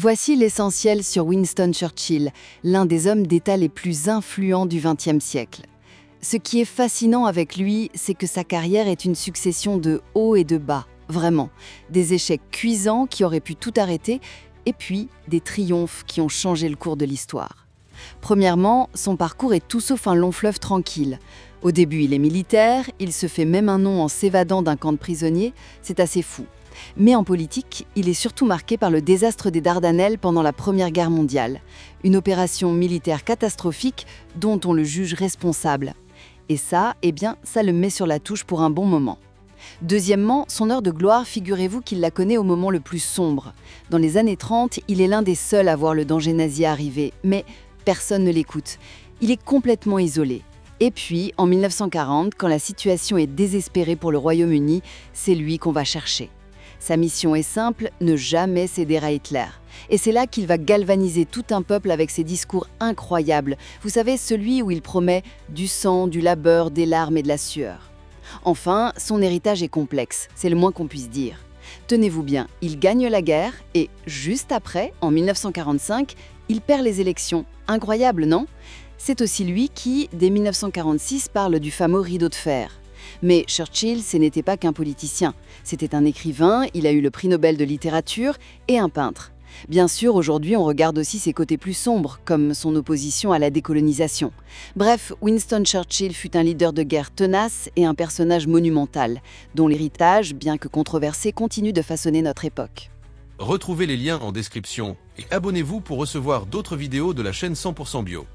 Voici l'essentiel sur Winston Churchill, l'un des hommes d'État les plus influents du XXe siècle. Ce qui est fascinant avec lui, c'est que sa carrière est une succession de hauts et de bas, vraiment. Des échecs cuisants qui auraient pu tout arrêter, et puis des triomphes qui ont changé le cours de l'histoire. Premièrement, son parcours est tout sauf un long fleuve tranquille. Au début, il est militaire, il se fait même un nom en s'évadant d'un camp de prisonniers, c'est assez fou. Mais en politique, il est surtout marqué par le désastre des Dardanelles pendant la Première Guerre mondiale, une opération militaire catastrophique dont on le juge responsable. Et ça, ça le met sur la touche pour un bon moment. Deuxièmement, son heure de gloire, figurez-vous qu'il la connaît au moment le plus sombre. Dans les années 30, il est l'un des seuls à voir le danger nazi arriver, mais personne ne l'écoute. Il est complètement isolé. Et puis, en 1940, quand la situation est désespérée pour le Royaume-Uni, c'est lui qu'on va chercher. Sa mission est simple, ne jamais céder à Hitler. Et c'est là qu'il va galvaniser tout un peuple avec ses discours incroyables. Vous savez, celui où il promet du sang, du labeur, des larmes et de la sueur. Enfin, son héritage est complexe, c'est le moins qu'on puisse dire. Tenez-vous bien, il gagne la guerre et, juste après, en 1945, il perd les élections. Incroyable, non ? C'est aussi lui qui, dès 1946, parle du fameux rideau de fer. Mais Churchill, ce n'était pas qu'un politicien. C'était un écrivain, il a eu le prix Nobel de littérature et un peintre. Bien sûr, aujourd'hui, on regarde aussi ses côtés plus sombres, comme son opposition à la décolonisation. Bref, Winston Churchill fut un leader de guerre tenace et un personnage monumental, dont l'héritage, bien que controversé, continue de façonner notre époque. Retrouvez les liens en description et abonnez-vous pour recevoir d'autres vidéos de la chaîne 100% Bio.